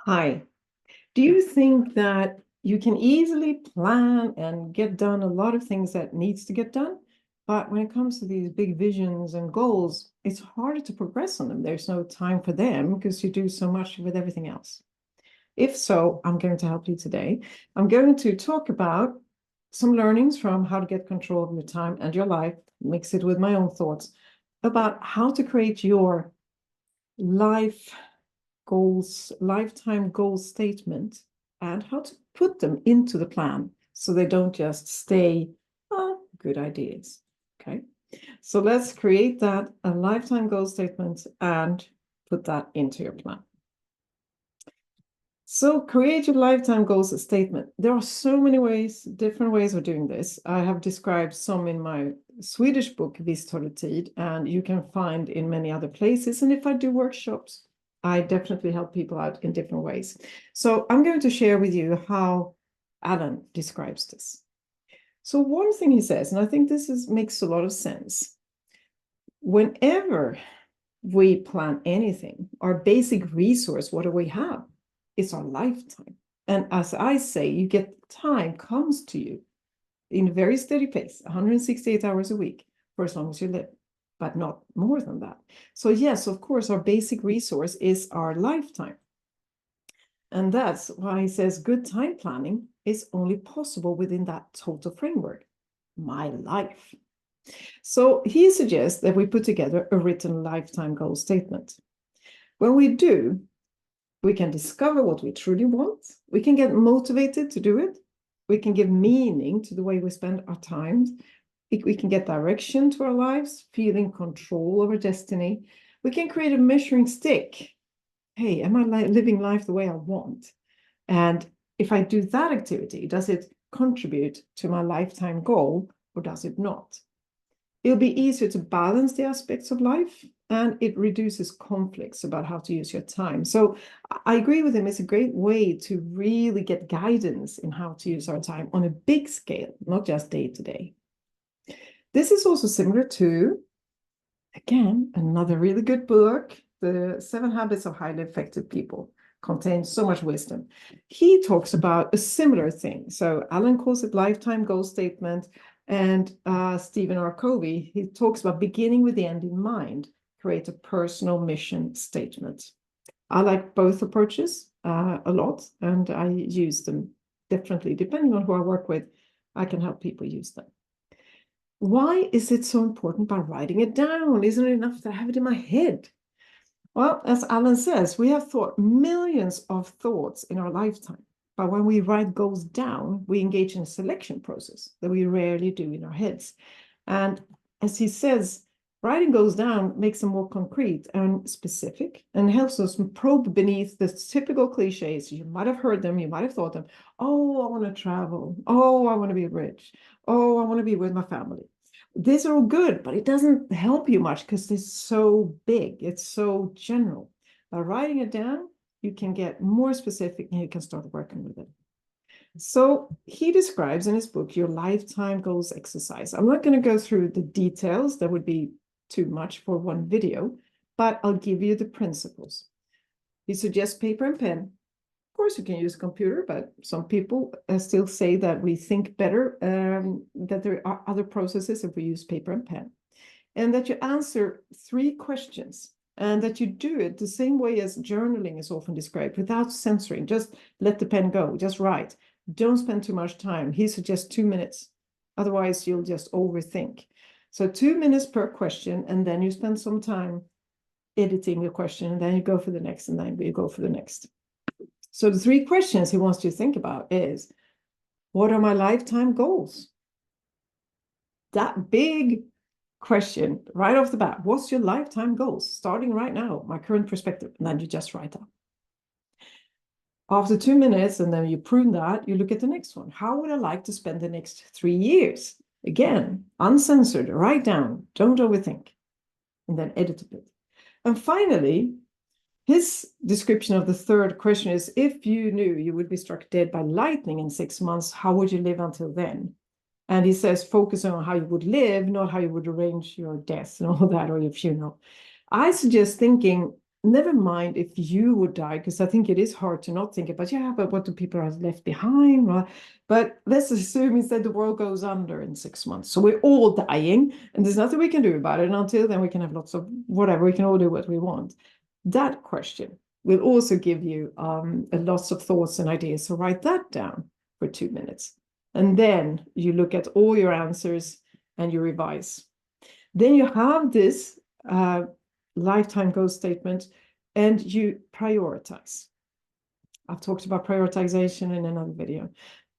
Hi. Do you think that you can easily plan and get done a lot of things that needs to get done? But when it comes to these big visions and goals, it's harder to progress on them. There's no time for them because you do so much with everything else. If so, I'm going to help you today. I'm going to talk about some learnings from how to get control of your time and your life, mix it with my own thoughts about how to create your life goals, lifetime goal statement, and how to put them into the plan so they don't just stay good ideas. Okay, so let's create that a lifetime goal statement and put that into your plan. So create your lifetime goals statement. There are so many ways, different ways of doing this. I have described some in my Swedish book, Visst, and you can find in many other places. And if I do workshops, I definitely help people out in different ways. So I'm going to share with you how Alan describes this. So one thing he says, and I think this makes a lot of sense. Whenever we plan anything, our basic resource, what do we have? It's our lifetime. And as I say, you get time comes to you in a very steady pace, 168 hours a week for as long as you live, but not more than that. So yes, of course, our basic resource is our lifetime. And that's why he says good time planning is only possible within that total framework, my life. So he suggests that we put together a written lifetime goal statement. When we do, we can discover what we truly want. We can get motivated to do it. We can give meaning to the way we spend our time. We can get direction to our lives, feeling control over destiny. We can create a measuring stick. Hey, am I living life the way I want? And if I do that activity, does it contribute to my lifetime goal or does it not? It'll be easier to balance the aspects of life, and it reduces conflicts about how to use your time. So I agree with him. It's a great way to really get guidance in how to use our time on a big scale, not just day to day. This is also similar to, again, another really good book, The 7 Habits of Highly Effective People. Contains so much wisdom. He talks about a similar thing. So Alan calls it lifetime goal statement. And Stephen R. Covey, he talks about beginning with the end in mind, create a personal mission statement. I like both approaches a lot, and I use them differently. Depending on who I work with, I can help people use them. Why is it so important by writing it down? Isn't it enough to have it in my head? Well, as Alan says, we have thought millions of thoughts in our lifetime. But when we write goals down, we engage in a selection process that we rarely do in our heads. And as he says, writing goals down makes them more concrete and specific and helps us probe beneath the typical cliches. You might have heard them, you might have thought them. Oh, I want to travel. Oh, I want to be rich. Oh, I want to be with my family. These are all good, but it doesn't help you much because it's so big. It's so general. By writing it down, you can get more specific and you can start working with it. So he describes in his book your lifetime goals exercise. I'm not going to go through the details. That would be too much for one video, but I'll give you the principles. He suggests paper and pen. Of course, you can use a computer, but some people still say that we think better, that there are other processes if we use paper and pen. And that you answer 3 questions and that you do it the same way as journaling is often described, without censoring. Just let the pen go, just write. Don't spend too much time. He suggests 2 minutes. Otherwise, you'll just overthink. So 2 minutes per question, and then you spend some time editing the question, and then you go for the next, and then you go for the next. So the 3 questions he wants you to think about is, what are my lifetime goals? That big question right off the bat. What's your lifetime goals? Starting right now, my current perspective. And then you just write down. After 2 minutes, and then you prune that, you look at the next one. How would I like to spend the next 3 years? Again, uncensored, write down, don't overthink, and then edit a bit. And finally, his description of the 3rd question is, if you knew you would be struck dead by lightning in 6 months, how would you live until then? And he says, focus on how you would live, not how you would arrange your death and all that, or your funeral. I suggest thinking, never mind if you would die, because I think it is hard to not think about, yeah, but what do people are left behind? Right? But let's assume instead the world goes under in 6 months. So we're all dying and there's nothing we can do about it. And until then, we can have lots of whatever, we can all do what we want. That question will also give you lots of thoughts and ideas. So write that down for 2 minutes. And then you look at all your answers and you revise. Then you have this lifetime goal statement and you prioritize. I've talked about prioritization in another video.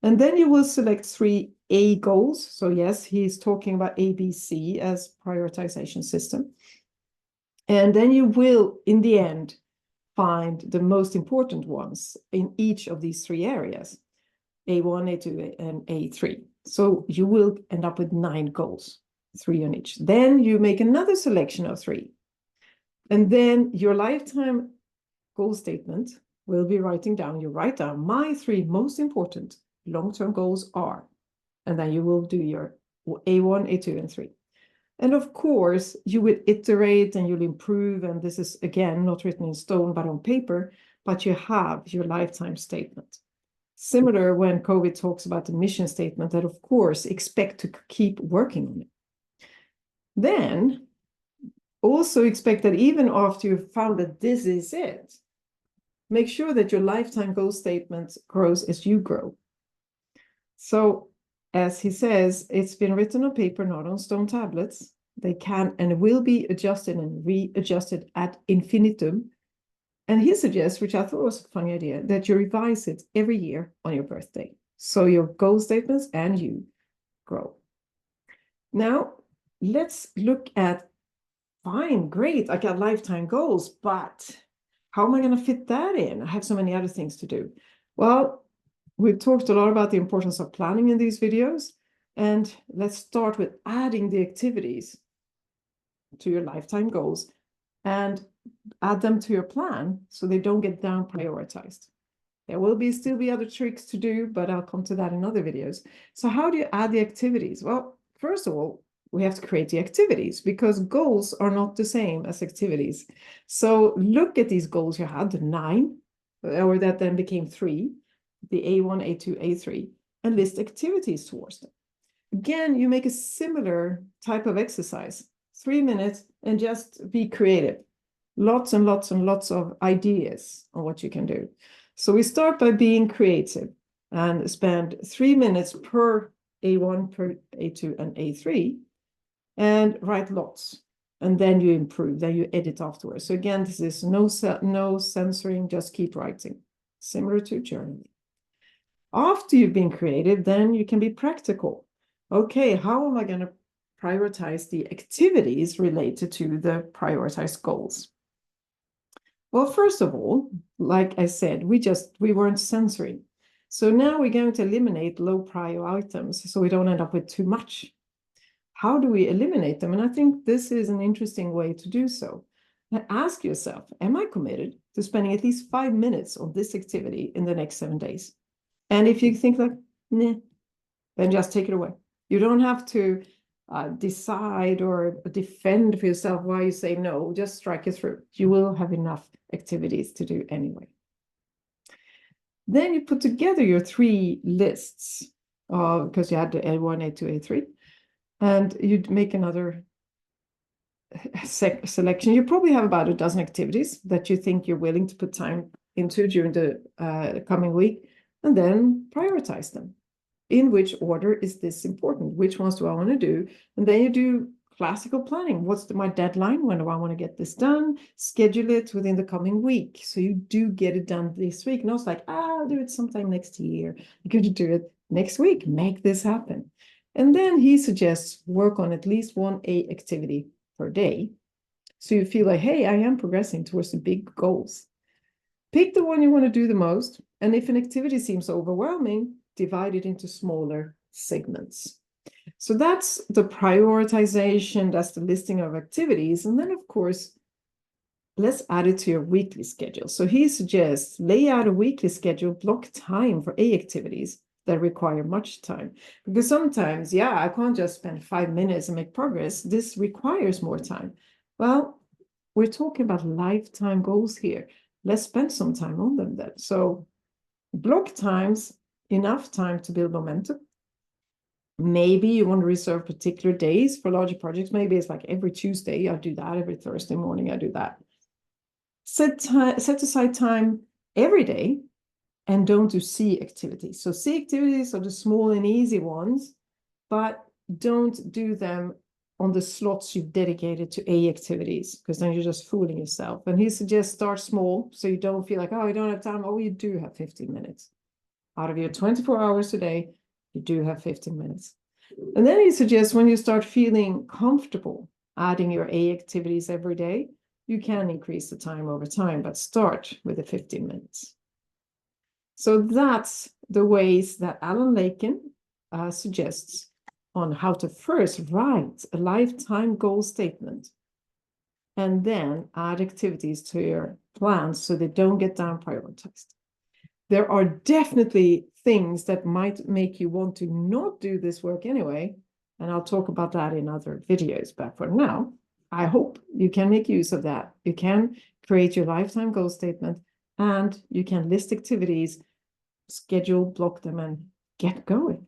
And then you will select 3 A goals. So yes, he's talking about ABC as prioritization system. And then you will, in the end, find the most important ones in each of these 3 areas, A1, A2, and A3. So you will end up with 9 goals, 3 on each. Then you make another selection of 3. And then your lifetime goal statement will be writing down, you write down my 3 most important long-term goals are, and then you will do your A1, A2, and 3. And of course, you will iterate and you'll improve. And this is, again, not written in stone, but on paper, but you have your lifetime statement. Similar when COVID talks about the mission statement, that of course, expect to keep working on it. Then also expect that even after you've found that this is it, make sure that your lifetime goal statement grows as you grow. So as he says, it's been written on paper, not on stone tablets. They can and will be adjusted and readjusted ad infinitum. And he suggests, which I thought was a funny idea, that you revise it every year on your birthday. So your goal statements and you grow. Now, let's look at, fine, great, I got lifetime goals, but how am I going to fit that in? I have so many other things to do. Well, we've talked a lot about the importance of planning in these videos, and let's start with adding the activities to your lifetime goals and add them to your plan so they don't get down prioritized. There will still be other tricks to do, but I'll come to that in other videos. So how do you add the activities? Well, first of all, we have to create the activities because goals are not the same as activities. So look at these goals you had, the 9, or that then became 3, the A1, A2, A3, and list activities towards them. Again, you make a similar type of exercise, 3 minutes, and just be creative. Lots and lots and lots of ideas on what you can do. So we start by being creative and spend 3 minutes per A1, per A2, and A3, and write lots. And then you improve, then you edit afterwards. So again, this is no censoring, just keep writing, similar to journaling. After you've been creative, then you can be practical. Okay, how am I going to prioritize the activities related to the prioritized goals? Well, first of all, like I said, we weren't censoring. So now we're going to eliminate low prio items so we don't end up with too much. How do we eliminate them? And I think this is an interesting way to do so. Now ask yourself, am I committed to spending at least 5 minutes on this activity in the next 7 days? And if you think like, nah, then just take it away. You don't have to decide or defend for yourself why you say no, just strike it through. You will have enough activities to do anyway. Then you put together your 3 lists because you had the A1, A2, A3, and you'd make another selection. You probably have about a dozen activities that you think you're willing to put time into during the coming week, and then prioritize them. In which order is this important? Which ones do I want to do? And then you do classical planning. What's my deadline? When do I want to get this done? Schedule it within the coming week. So you do get it done this week. Not like, I'll do it sometime next year. You're going to do it next week. Make this happen. And then he suggests work on at least 1 A activity per day. So you feel like, hey, I am progressing towards the big goals. Pick the one you want to do the most. And if an activity seems overwhelming, divide it into smaller segments. So that's the prioritization, that's the listing of activities. And then, of course, let's add it to your weekly schedule. So he suggests lay out a weekly schedule, block time for A activities that require much time. Because sometimes, I can't just spend 5 minutes and make progress. This requires more time. Well, we're talking about lifetime goals here. Let's spend some time on them then. So block times, enough time to build momentum. Maybe you want to reserve particular days for larger projects. Maybe it's like every Tuesday I do that, every Thursday morning I do that. Set aside time every day, and don't do C activities. So C activities are the small and easy ones, but don't do them on the slots you've dedicated to A activities, because then you're just fooling yourself. And he suggests start small, so you don't feel like, oh, I don't have time. Oh, you do have 15 minutes. Out of your 24 hours a day, you do have 15 minutes. And then he suggests when you start feeling comfortable adding your A activities every day, you can increase the time over time, but start with the 15 minutes. So that's the ways that Alan Lakein suggests on how to first write a lifetime goal statement and then add activities to your plans so they don't get down prioritized. There are definitely things that might make you want to not do this work anyway, and I'll talk about that in other videos. But for now, I hope you can make use of that. You can create your lifetime goal statement, and you can list activities, schedule, block them, and get going.